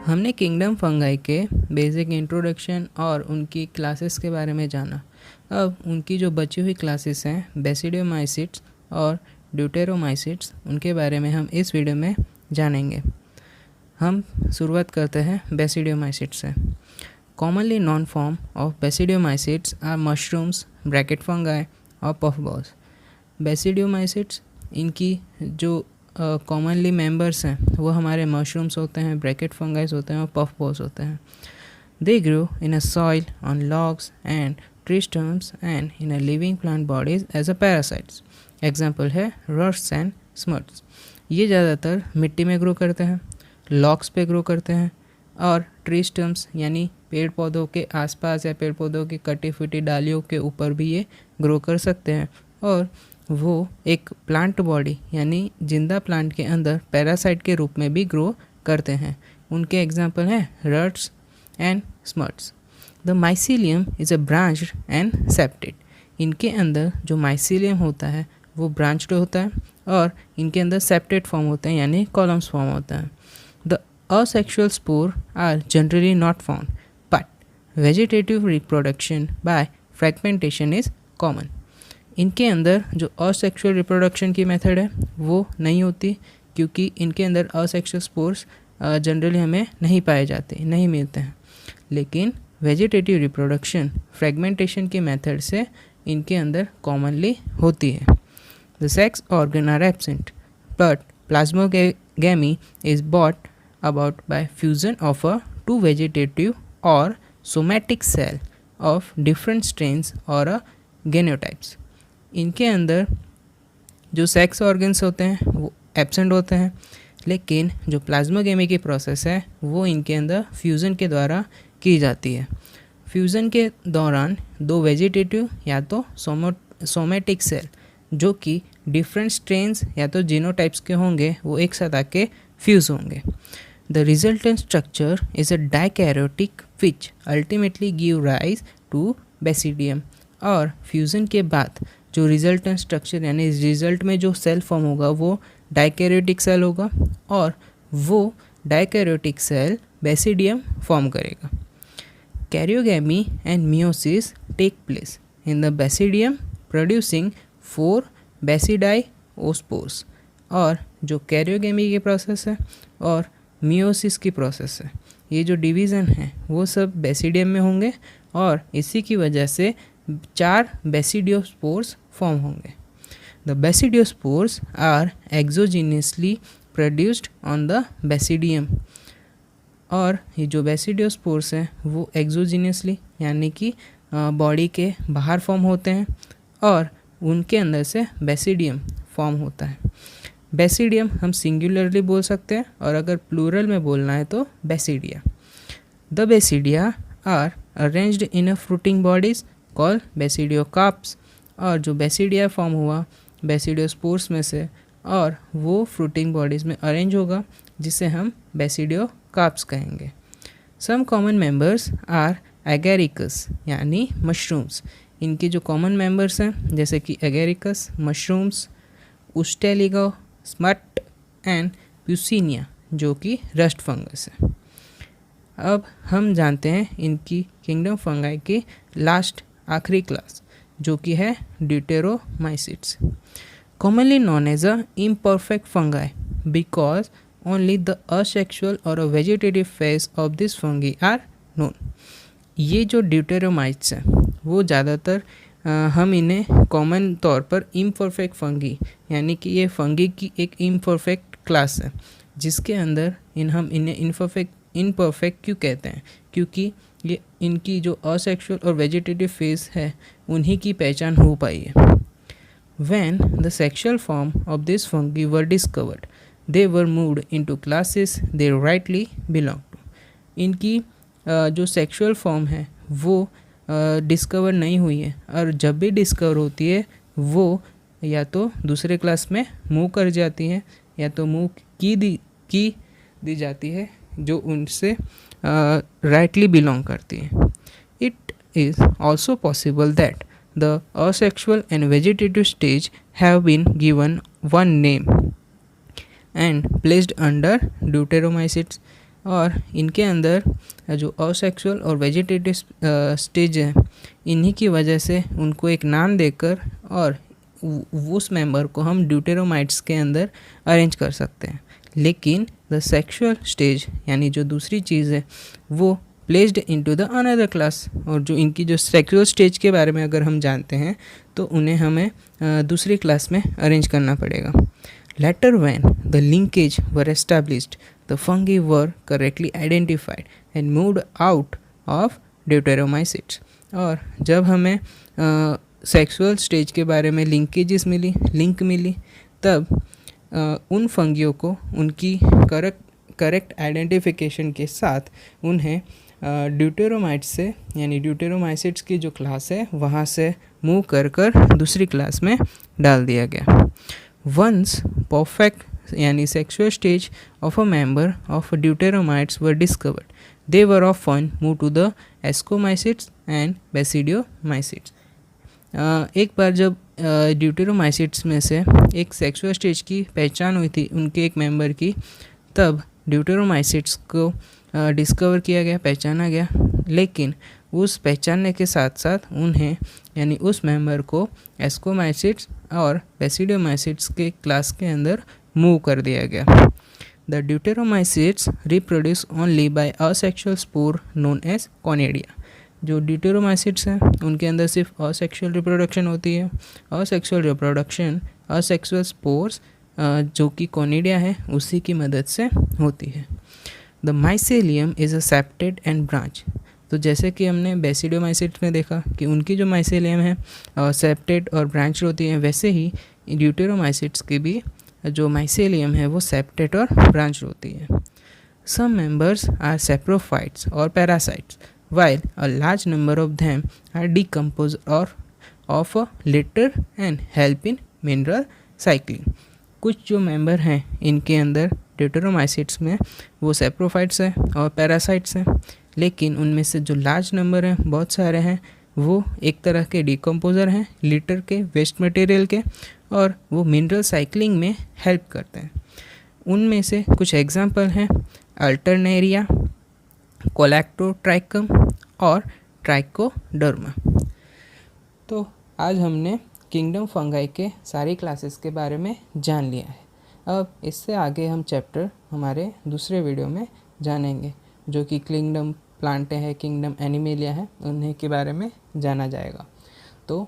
हमने kingdom fungi के basic introduction और उनकी क्लासेस के बारे में जाना। अब उनकी जो बची हुई क्लासेस हैं बेसिडियोमाइसिट्स और ड्यूटेरोमाइसिट्स, उनके बारे में हम इस वीडियो में जानेंगे। हम शुरुआत करते हैं बेसिडियोमाइसिट्स से। Commonly known form of basidiomycetes are mushrooms, bracket fungi और पफबॉल्स। बेसिडियोमाइसिट्स इनकी जो कॉमनली मेंबर्स हैं वो हमारे मशरूम्स होते हैं, ब्रैकेट फंगाइज होते हैं और पफ बॉल्स होते हैं। They grow in a soil, on logs and tree stumps and in a living plant bodies as a parasites. Example है रस्ट्स एंड स्मट्स। ये ज़्यादातर मिट्टी में ग्रो करते हैं, लॉग्स पे ग्रो करते हैं और ट्री स्टम्स यानी पेड़ पौधों के आसपास या पेड़ पौधों की कटी फूटी डालियों के ऊपर भी ये ग्रो कर सकते हैं। और वो एक प्लांट बॉडी यानी जिंदा प्लांट के अंदर पैरासाइट के रूप में भी ग्रो करते हैं। उनके एग्जाम्पल हैं रट्स and smuts. The mycelium is a branched and septate. इनके अंदर जो माइसीलियम होता है वो ब्रांच्ड होता है और इनके अंदर सेप्टेड फॉर्म होते हैं यानी कॉलम्स फॉर्म होता है। The asexual spore are generally not found, but vegetative reproduction by fragmentation is common. इनके अंदर जो असेक्सुअल रिप्रोडक्शन की मेथड है वो नहीं होती, क्योंकि इनके अंदर असेक्सुअल स्पोर्स जनरली हमें नहीं पाए जाते, नहीं मिलते हैं। लेकिन वेजिटेटिव रिप्रोडक्शन फ्रेगमेंटेशन की मेथड से इनके अंदर कॉमनली होती है। The sex organ are absent but plasmogamy is bought about by fusion of a two vegetative or somatic cell of different strains or a genotypes. इनके अंदर जो सेक्स ऑर्गन्स होते हैं वो एब्सेंट होते हैं, लेकिन जो प्लाज्मोगेमी की प्रोसेस है वो इनके अंदर फ्यूज़न के द्वारा की जाती है। फ्यूज़न के दौरान दो वेजिटेटिव या तो सोमेटिक सेल जो कि डिफरेंट स्ट्रेन्स या तो जीनोटाइप्स के होंगे वो एक साथ आके फ्यूज़ होंगे। The resultant structure is a dikaryotic which ultimately give rise to basidium। और फ्यूज़न के बाद जो रिजल्टेंट स्ट्रक्चर यानी रिजल्ट में जो सेल फॉर्म होगा वो डाइकैरियोटिक सेल होगा और वो डाइकैरियोटिक सेल बेसिडियम फॉर्म करेगा। Karyogamy and meiosis take place in the basidium producing 4 basidiospores. और जो कैरियोगैमी की प्रोसेस है और मियोसिस की प्रोसेस है, ये जो डिवीज़न है वो सब बेसिडियम में होंगे और इसी की वजह से 4 बेसिडियोस्पोर्स फॉर्म होंगे। The basidiospores are exogenously produced on the basidium. और ये जो बेसिडियोस्पोर्स हैं वो एक्सोजीनियसली यानी कि बॉडी के बाहर फॉर्म होते हैं और उनके अंदर से बेसिडियम फॉर्म होता है। बेसिडियम हम सिंगुलरली बोल सकते हैं और अगर प्लूरल में बोलना है तो basidia. The basidia are arranged in a fruiting bodies called basidiocarps. और जो बेसिडिया फॉर्म हुआ बेसिडियोस्पोर्स में से और वो फ्रूटिंग बॉडीज़ में अरेंज होगा जिसे हम बेसिडियोकार्प्स कहेंगे। Some common members are Agaricus यानी मशरूम्स। इनके जो कॉमन मेंबर्स हैं जैसे कि Agaricus, mushrooms, Ustilago, smut and Puccinia जो कि रस्ट फंगस है। अब हम जानते हैं इनकी किंगडम फंगाई की लास्ट आखिरी क्लास जो कि है deuteromycetes. Commonly known as a imperfect fungi because only the asexual और a vegetative phase of this fungi are known. ये जो ड्यूटेरोमाइट्स हैं वो ज़्यादातर हम इन्हें कॉमन तौर पर इम्परफेक्ट फंगी यानी कि ये फंगी की एक इम्परफेक्ट क्लास है जिसके अंदर हम इन्हें इम्परफेक्ट क्यों कहते हैं, क्योंकि ये इनकी जो असेक्सुअल और वेजिटेटिव फेज है उन्हीं की पहचान हो पाई है। When the sexual form of this fungi were discovered they were moved into classes they rightly belong to. इनकी जो सेक्सुअल फॉर्म है वो डिस्कवर नहीं हुई है और जब भी डिस्कवर होती है वो या तो दूसरे क्लास में मूव कर जाती है या तो मूव की दी जाती है जो उनसे राइटली बिलोंग करती है। It is also possible that the asexual and vegetative stage have been given one name and placed under deuteromycetes. और इनके अंदर जो असेक्सुअल और वेजिटेटिव स्टेज है, इन्हीं की वजह से उनको एक नाम देकर और उस मेंबर को हम ड्यूटेरोमाइट्स के अंदर अरेंज कर सकते हैं। लेकिन द सेक्सुअल स्टेज यानी जो दूसरी चीज़ है वो placed into the another class, और जो इनकी जो सेक्सुअल स्टेज के बारे में अगर हम जानते हैं तो उन्हें हमें दूसरी क्लास में अरेंज करना पड़ेगा। Later when the linkage were established, the fungi were correctly identified and moved out of deuteromycetes। और जब हमें सेक्सुअल स्टेज के बारे में लिंकेजेस लिंक मिली, तब उन फंगियों को उनकी करेक्ट आइडेंटिफिकेशन के साथ उन्हें ड्यूटेरोमाइट्स से यानी ड्यूटेरोमाइसिट्स की जो क्लास है वहाँ से मूव कर दूसरी क्लास में डाल दिया गया। वंस परफेक्ट यानी sexual stage of a member of deuteromites were discovered, they were often move to the ascomycetes and basidiomycetes. एक बार जब ड्यूटेरोमाइसिट्स में से एक सेक्सुअल स्टेज की पहचान हुई थी उनके एक मेंबर की, तब ड्यूटेरोमाइसिट्स को डिस्कवर किया गया, पहचाना गया। लेकिन उस पहचानने के साथ साथ उन्हें यानी उस मेंबर को एस्कोमाइसिट्स और बेसिडियोमाइसिट्स के क्लास के अंदर मूव कर दिया गया। The deuteromycetes reproduce only by asexual spore known as conidia. जो ड्यूटेरोमाइसिट्स हैं उनके अंदर सिर्फ असेक्सुअल रिप्रोडक्शन होती है। असेक्सुअल रिप्रोडक्शन असेक्सुअल स्पोर्स जो कि कॉनिडिया है उसी की मदद से होती है। The mycelium is a septate and branch. तो जैसे कि हमने बेसिडियोमाइसिट्स में देखा कि उनकी जो माइसेलियम है सेप्टेड और ब्रांच होती है, वैसे ही ड्यूटेरोमाइसिट्स की भी जो माइसेलियम है वो सेप्टेड और ब्रांच होती है। सम मेंबर्स आर सेप्रोफाइट्स और parasites while a large number of them are decomposed or of a litter and help in mineral cycling। कुछ जो मेंबर हैं इनके अंदर ड्यूटेरोमाइसिट्स में वो सेप्रोफाइट्स हैं और पैरासाइट्स हैं, लेकिन उनमें से जो लार्ज नंबर हैं, बहुत सारे हैं, वो एक तरह के डिकम्पोजर हैं, लिटर के, वेस्ट मटेरियल के, और वो मिनरल साइकिलिंग में हेल्प करते हैं। उनमें से कुछ एग्जांपल हैं अल्टरनेरिया, कोलैक्टोट्राइकम और ट्राइकोडर्मा। तो आज हमने किंगडम फंगाई के सारी क्लासेस के बारे में जान लिया है। अब इससे आगे हम चैप्टर हमारे दूसरे वीडियो में जानेंगे, जो कि किंगडम प्लांटे है, किंगडम एनिमेलिया है, उन्हें के बारे में जाना जाएगा। तो